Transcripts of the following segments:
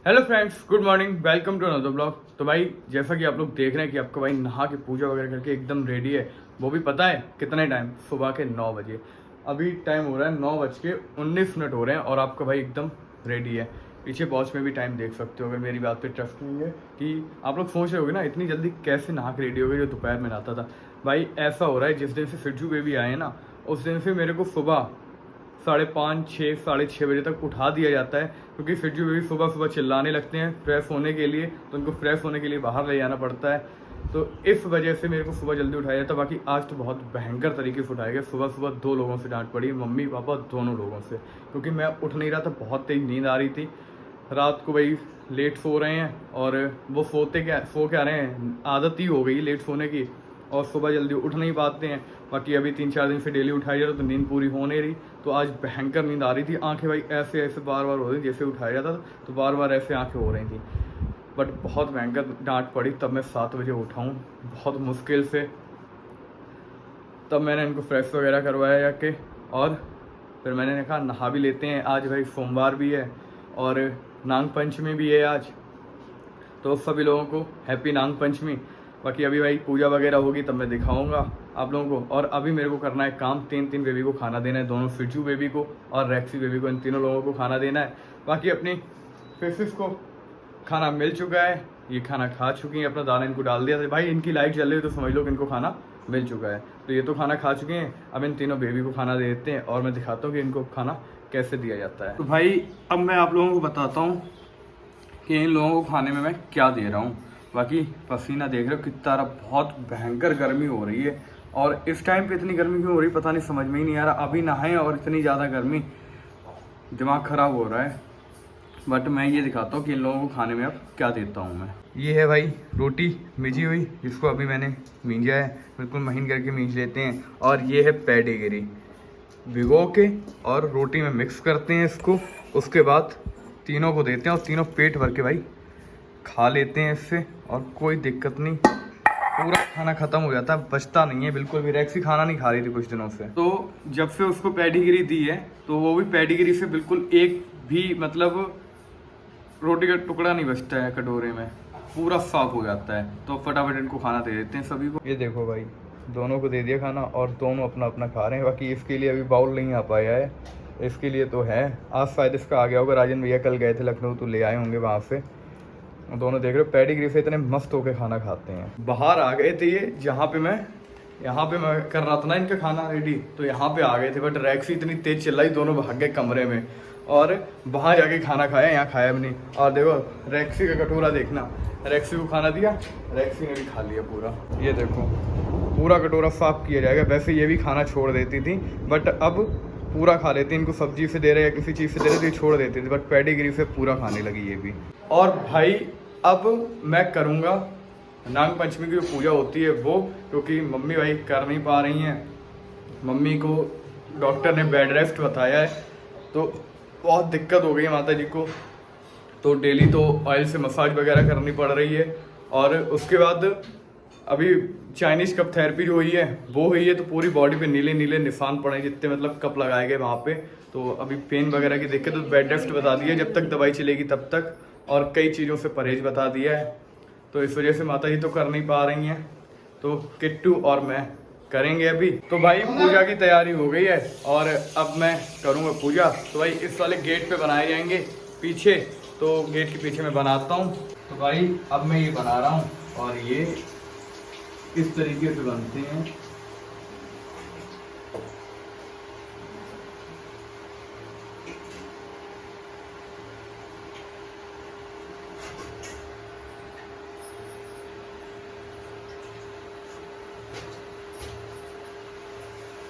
Hello friends, good morning, welcome to another blog. तो भाई जैसा कि आप लोग देख रहे हैं कि आपका भाई नहा के पूजा वगैरह करके एकदम रेडी है। वो भी पता है कितने टाइम, सुबह के 9 बजे। अभी टाइम हो रहा है 9:19 हो रहे हैं और आपका भाई एकदम रेडी है। पीछे वॉच में भी टाइम देख सकते हो अगर मेरी बात पे ट्रस्ट नहीं है। कि आप लोग सोच रहे होगे ना इतनी जल्दी कैसे नहा के रेडी हो गए जो दोपहर में नहाता था। भाई ऐसा हो रहा है जिस दिन से फिरजू बेबी आए हैं ना, उस दिन से मेरे को सुबह 5:30, 6, 6:30 बजे तक उठा दिया जाता है। क्योंकि फिर जो भी सुबह सुबह चिल्लाने लगते हैं फ्रेश होने के लिए, तो उनको फ्रेश होने के लिए बाहर ले जाना पड़ता है। तो इस वजह से मेरे को सुबह जल्दी उठाया जाता है। बाकी आज तो बहुत भयंकर तरीके से उठाया गया। सुबह सुबह 2 लोगों से डांट पड़ी, मम्मी पापा दोनों लोगों से, क्योंकि मैं उठ नहीं रहा था, बहुत तेज नींद आ रही थी। रात को भाई लेट सो रहे हैं और वो सो क्या रहे हैं, आदत ही हो गई लेट सोने की, और सुबह जल्दी उठ नहीं पाते हैं। बाकी अभी 3-4 दिन से डेली उठाई जा रहा, तो नींद पूरी हो नहीं रही। तो आज भयंकर नींद आ रही थी, आंखें भाई ऐसे ऐसे बार बार हो रही थी, जैसे उठाया जाता था तो बार बार ऐसे आंखें हो रही थी। बट बहुत भयंकर डांट पड़ी, तब मैं 7 बजे उठा हूँ, बहुत मुश्किल से। तब मैंने इनको फ्रेश वगैरह करवाया जाके, और फिर मैंने कहा नहा भी लेते हैं। आज भाई सोमवार भी है और नाग पंचमी भी है आज, तो सभी लोगों को हैप्पी नाग पंचमी। बाकी अभी भाई पूजा वगैरह होगी तब मैं दिखाऊंगा आप लोगों को। और अभी मेरे को करना है काम, 3 बेबी को खाना देना है, दोनों फिजू बेबी को और रेक्सी बेबी को, इन तीनों लोगों को खाना देना है। बाकी अपनी फिशेस को खाना मिल चुका है, ये खाना खा चुकी हैं, अपना दाना इनको डाल दिया था। भाई इनकी लाइट जल रही है तो समझ लो कि इनको खाना मिल चुका है। तो ये तो खाना खा चुके हैं, अब इन तीनों बेबी को खाना दे देते हैं और मैं दिखाता हूँ कि इनको खाना कैसे दिया जाता है। तो भाई अब मैं आप लोगों को बताता हूँ कि इन लोगों को खाने में मैं क्या दे रहा हूँ। बाकी पसीना देख रहे हो कितना, बहुत भयंकर गर्मी हो रही है। और इस टाइम पे इतनी गर्मी क्यों हो रही पता नहीं, समझ में ही नहीं आ रहा। अभी नहाए और इतनी ज़्यादा गर्मी, दिमाग ख़राब हो रहा है। बट मैं ये दिखाता हूँ कि इन लोगों को खाने में अब क्या देता हूँ मैं। ये है भाई रोटी मिजी हुई, जिसको अभी मैंने मींजा है, बिल्कुल महीन करके मींज लेते हैं। और ये है पेडिग्री, भिगो के और रोटी में मिक्स करते हैं इसको। उसके बाद तीनों को देते हैं और तीनों पेट भर के भाई खा लेते हैं इससे, और कोई दिक्कत नहीं, पूरा खाना खत्म हो जाता है, बचता नहीं है बिल्कुल भी। रेक्सी खाना नहीं खा रही थी कुछ दिनों से, तो जब से उसको पेडिग्री दी है तो वो भी पेडिग्री से बिल्कुल एक भी मतलब रोटी का टुकड़ा नहीं बचता है कटोरे में, पूरा साफ हो जाता है। तो फटाफट इनको खाना दे देते हैं सभी को। ये देखो भाई, दोनों को दे दिया खाना और दोनों अपना अपना खा रहे हैं। बाकी इसके लिए अभी बाउल नहीं आ पाया है, इसके लिए तो है, आज शायद इसका आ गया होगा। राजन भैया कल गए थे लखनऊ तो ले आए होंगे वहाँ से। दोनों देख रहे हो पेडिग्री से इतने मस्त होके खाना खाते हैं। बाहर आ गए थे ये, जहाँ पे मैं कर रहा था ना इनका खाना रेडी, तो यहाँ पे आ गए थे। बट रेक्सी इतनी तेज चिल्लाई, दोनों भाग गए कमरे में और वहाँ जाके खाना खाया, यहाँ खाया भी नहीं। और देखो रेक्सी का कटोरा देखना, रेक्सी को खाना दिया, रेक्सी ने भी खा लिया पूरा। ये देखो पूरा कटोरा साफ किया जाएगा। वैसे ये भी खाना छोड़ देती थी, बट अब पूरा खा लेती। इनको सब्जी से दे रहे या किसी चीज़ से दे रहे तो ये छोड़ देती थी, बट पेडिग्री से पूरा खाने लगी ये भी। और भाई अब मैं करूँगा नाग पंचमी की जो पूजा होती है वो, क्योंकि मम्मी भाई कर नहीं पा रही हैं। मम्मी को डॉक्टर ने बेड रेस्ट बताया है, तो बहुत दिक्कत हो गई है माता जी को। तो डेली तो ऑयल से मसाज वगैरह करनी पड़ रही है। और उसके बाद अभी चाइनीज़ कप थेरेपी जो हुई है वो हुई है, तो पूरी बॉडी पे नीले नीले निशान पड़े, जितने मतलब कप लगाए गए वहाँ पे। तो अभी पेन वगैरह की दिक्कत, तो बेड रेस्ट बता दिया जब तक दवाई चलेगी तब तक, और कई चीज़ों से परहेज बता दिया है। तो इस वजह से माता जी तो कर नहीं पा रही हैं, तो किट्टू और मैं करेंगे अभी। तो भाई पूजा की तैयारी हो गई है और अब मैं करूँगा पूजा। तो भाई इस वाले गेट पे बनाए जाएंगे पीछे, तो गेट के पीछे मैं बनाता हूँ। तो भाई अब मैं ये बना रहा हूँ और ये इस तरीके से बनते हैं।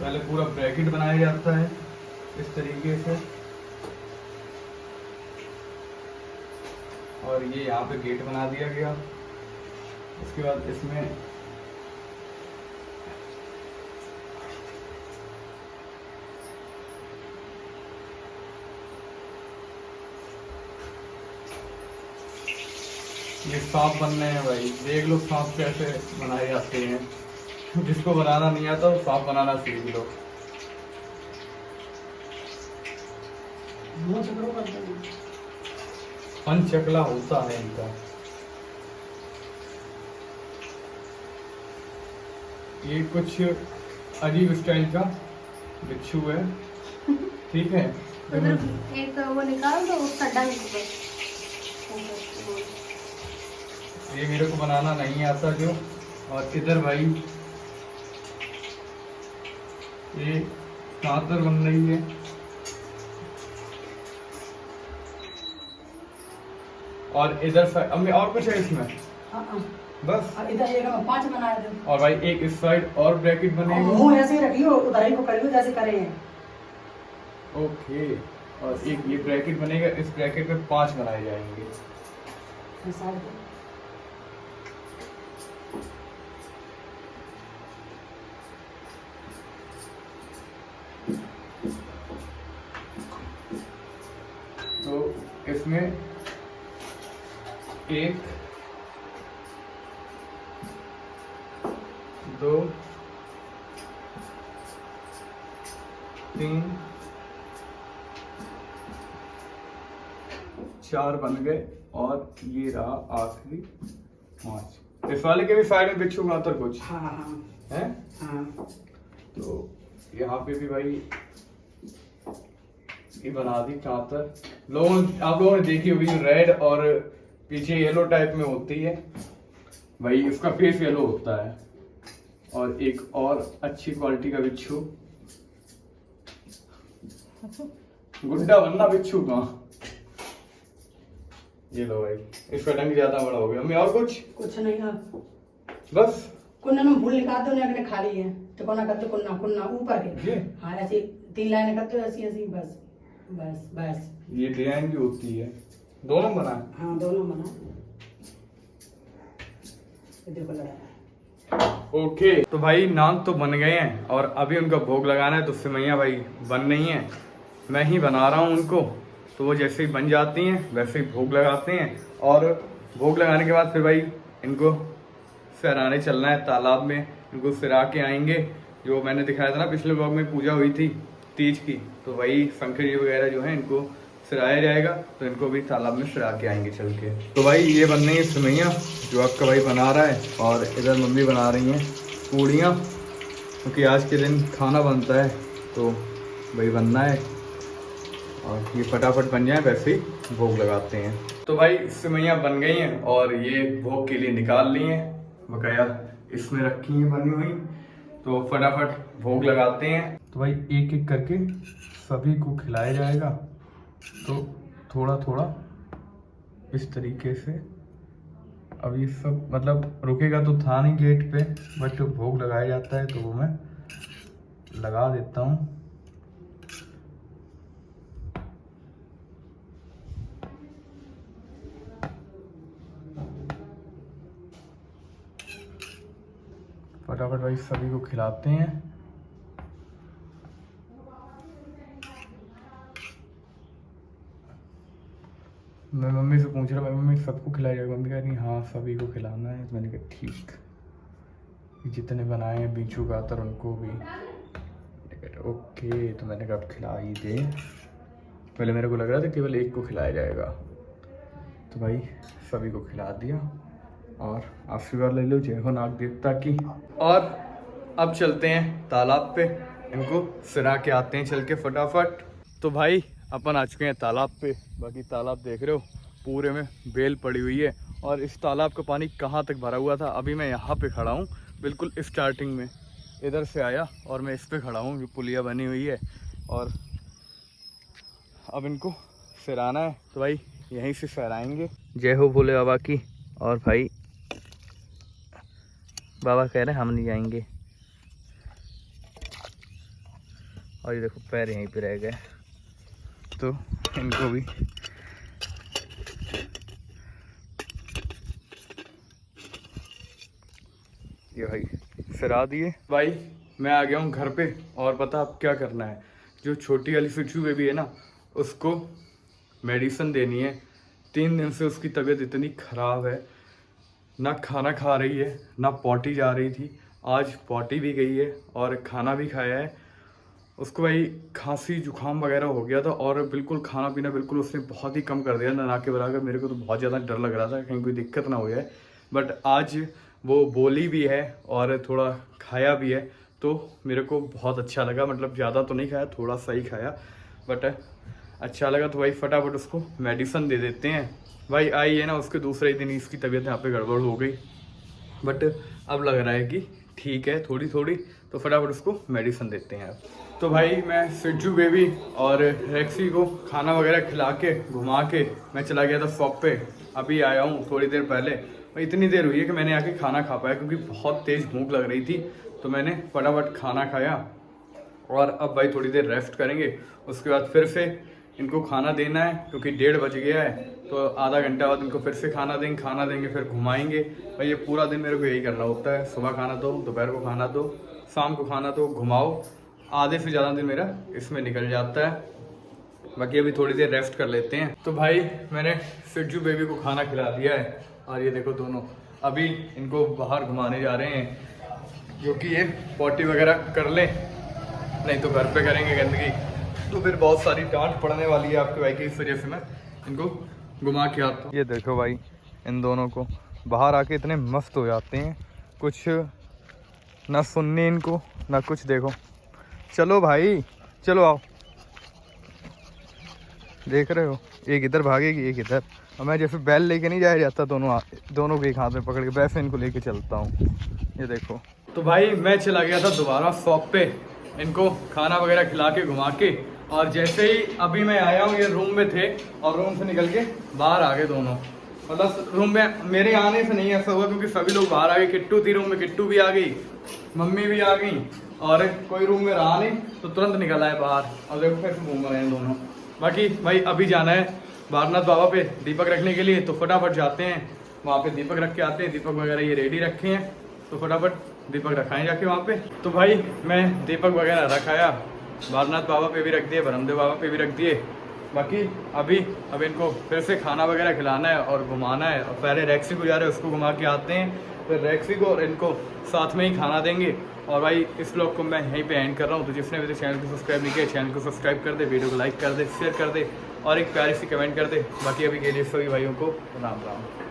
पहले पूरा ब्रैकेट बनाया जाता है इस तरीके से, और ये यहाँ पे गेट बना दिया गया। उसके बाद इसमें ये सांप बनने हैं भाई, देख लो सांप कैसे बनाए जाते हैं। जिसको बनाना नहीं आता वो सांप बनाना सीख लो। फन चकला होता है इनका। ये कुछ अजीब स्टाइल का बिच्छू है, ठीक है। एक वो निकाल दो उसका डंक। ये मेरे को बनाना नहीं आता जो। और इधर भाई ये चादर बन रही है। और इधर अब और कुछ है इसमें? बस इधर एक 5 बनाए थे। और भाई एक इस साइड और ब्रैकेट बनेगा। मुंह ऐसे ही रखियो, उधर ही को करियो जैसे करे हैं। ओके। और एक ये ब्रैकेट बनेगा, इस ब्रैकेट में 5 बनाए जाएंगे। तो इसमें 1 2 3 4 बन गए और ये रहा आखिरी 5। इस वाले के भी साइड में बिच्छू मातर कुछ है। तो यहाँ पे भी भाई ये बना दी चादर। आप लोगों ने देखी होगी रेड और पीछे येलो टाइप में होती है भाई, इसका फेस येलो होता है। और एक और अच्छी क्वालिटी का बिच्छू, गुड्डा बनना बिच्छू का। ये लो भाई, इसका डंक ज्यादा बड़ा हो गया। मैं और कुछ नहीं है बस। कुन्ना में फूल निकाल दो, ने खाली है तो कोना कर दो, कुन्ना कुन्ना ऊपर के। हाँ ऐसे 3 लाइन कर दो, ऐसी ऐसी बस बस बस। ये डिजाइन भी होती है। दोनों बना? हाँ दोनों बना। देखो लगा। ओके तो भाई नान तो बन गए हैं और अभी उनका भोग लगाना है। तो सेवइयाँ भाई बन नहीं है, मैं ही बना रहा हूँ उनको। तो वो जैसे ही बन जाती हैं वैसे ही भोग लगाते हैं। और भोग लगाने के बाद फिर भाई इनको सहराने चलना है तालाब में। इनको सिरा के आएंगे। जो मैंने दिखाया था ना पिछले ब्लॉग में, पूजा हुई थी तीज की, तो वही शंकर जी वगैरह जो है इनको सिराया जाएगा। तो इनको भी तालाब में सिरा के आएंगे चल के। तो भाई ये बन रही है सेवइयाँ जो आपका भाई बना रहा है। और इधर मम्मी बना रही हैं पूड़ियाँ, क्योंकि आज के दिन खाना बनता है तो भाई बनना है। और ये फटाफट बन जाए वैसे ही भोग लगाते हैं। तो भाई सेवइयाँ बन गई हैं और ये भोग के लिए निकाल ली हैं, बकाया इसमें रखी हैं बनी हुई। तो फटाफट भोग लगाते हैं। तो भाई एक एक करके सभी को खिलाया जाएगा। तो थोड़ा थोड़ा इस तरीके से। अब ये सब मतलब रुकेगा तो था नहीं गेट पे, बट भोग लगाया जाता है तो वो मैं लगा देता हूँ। फटाफट भाई सभी को खिलाते हैं। मैं मम्मी से पूछ रहा, मैं मम्मी सबको खिलाया जाएगा? मम्मी कह रही हाँ सभी को खिलाना है। तो मैंने कहा ठीक, जितने बनाए हैं बीचू का तर उनको भी। ओके तो मैंने कहा अब खिला ही दे। पहले मेरे को लग रहा था केवल एक को खिलाया जाएगा, तो भाई सभी को खिला दिया। और आशीर्वाद ले लो जय हो नाग देवता की। और अब चलते हैं तालाब पे, इनको सिरा के आते हैं चल के फटाफट। तो भाई अपन आ चुके हैं तालाब पे। बाकी तालाब देख रहे हो पूरे में बेल पड़ी हुई है। और इस तालाब का पानी कहाँ तक भरा हुआ था, अभी मैं यहाँ पे खड़ा हूँ बिल्कुल स्टार्टिंग में। इधर से आया और मैं इस पे खड़ा हूँ, जो पुलिया बनी हुई है। और अब इनको सिराना है तो भाई यहीं से सहराएंगे। जय हो भोले बाबा की। और भाई बाबा कह रहे हैं हम नहीं जाएंगे। और ये देखो पैर यहीं पे रह गए, तो इनको भी ये भाई सिरा दिए। भाई मैं आ गया हूँ घर पे। और पता अब क्या करना है, जो छोटी वाली फिक्सू बेबी है ना, उसको मेडिसिन देनी है। 3 दिन से उसकी तबीयत इतनी ख़राब है, ना खाना खा रही है ना पॉटी जा रही थी। आज पॉटी भी गई है और खाना भी खाया है। उसको भाई खांसी जुकाम वगैरह हो गया था और बिल्कुल खाना पीना बिल्कुल उसने बहुत ही कम कर दिया ना के बराबर। मेरे को तो बहुत ज़्यादा डर लग रहा था कहीं कोई दिक्कत ना हो जाए, बट आज वो बोली भी है और थोड़ा खाया भी है तो मेरे को बहुत अच्छा लगा। मतलब ज़्यादा तो नहीं खाया, थोड़ा सा ही खाया, बट अच्छा लगा। तो भाई फटाफट उसको मेडिसिन दे देते हैं। भाई आई है ना, उसके दूसरे दिन इसकी तबीयत यहाँ पे गड़बड़ हो गई, बट अब लग रहा है कि ठीक है थोड़ी थोड़ी, तो फटाफट उसको मेडिसिन देते हैं। तो भाई मैं सिज्जू बेबी और रेक्सी को खाना वगैरह खिला के घुमा के मैं चला गया था शॉप पे। अभी आया हूँ थोड़ी देर पहले, इतनी देर हुई है कि मैंने आके खाना खा पाया क्योंकि बहुत तेज़ भूख लग रही थी। तो मैंने फटाफट खाना खाया और अब भाई थोड़ी देर रेस्ट करेंगे। उसके बाद फिर से इनको खाना देना है क्योंकि 1:30 बज गया है, तो आधा घंटा बाद इनको फिर से खाना देंगे फिर घुमाएंगे। भाई ये पूरा दिन मेरे को यही करना होता है, सुबह खाना दो, दोपहर को खाना दो, शाम को खाना दो, घुमाओ। आधे से ज़्यादा दिन मेरा इसमें निकल जाता है। बाकी अभी थोड़ी देर रेस्ट कर लेते हैं। तो भाई मैंने सिज्जू बेबी को खाना खिला दिया है और ये देखो दोनों अभी इनको बाहर घुमाने जा रहे हैं क्योंकि ये पॉटी वगैरह कर ले, नहीं तो घर पे करेंगे गंदगी तो फिर बहुत सारी डांट पड़ने वाली है आपके भाई की। इस वजह से मैं इनको घुमा के आता हूँ। ये देखो भाई इन दोनों को बाहर आके इतने मस्त हो जाते हैं, कुछ ना सुनने इनको ना कुछ। देखो चलो भाई चलो आओ, देख रहे हो एक इधर भागेगी एक इधर। और मैं जैसे बैल लेके नहीं जाया जाता दोनों के एक हाथ में पकड़ के, वैसे इनको लेके चलता हूँ। ये देखो। तो भाई मैं चला गया था दोबारा शॉप पे इनको खाना वगैरह खिला के घुमा के, और जैसे ही अभी मैं आया हूँ ये रूम में थे और रूम से निकल के बाहर आ गए दोनों। मतलब रूम में मेरे आने से नहीं ऐसा हुआ क्योंकि सभी लोग बाहर आ गए। किट्टू थी रूम में, किट्टू भी आ गई, मम्मी भी आ गई और कोई रूम में रहा नहीं तो तुरंत निकल आए बाहर। और देखो कैसे घूम रहे हैं दोनों। बाकी भाई अभी जाना है बारनाथ बाबा पे दीपक रखने के लिए, तो फटाफट जाते हैं वहाँ पे दीपक रख के आते हैं। दीपक वगैरह ये रेडी रखे हैं तो फटाफट दीपक रखाएं जाके वहाँ पे। तो भाई मैं दीपक वगैरह रखाया, बारनाथ बाबा पे भी रख दिए, बरमदेव बाबा पे भी रख दिए। बाकी अब इनको फिर से खाना वगैरह खिलाना है और घुमाना है। और पहले रेक्सी को जा रहे हैं, उसको घुमा के आते हैं, फिर रेक्सी को और इनको साथ में ही खाना देंगे। और भाई इस ब्लॉग को मैं यहीं पे एंड कर रहा हूँ। तो जिसने अभी तक चैनल को सब्सक्राइब नहीं किया चैनल को सब्सक्राइब कर दे, वीडियो को लाइक कर दे, शेयर कर दे और एक प्यारी सी कमेंट कर दे। बाकी अभी के लिए सभी भाइयों को राम राम।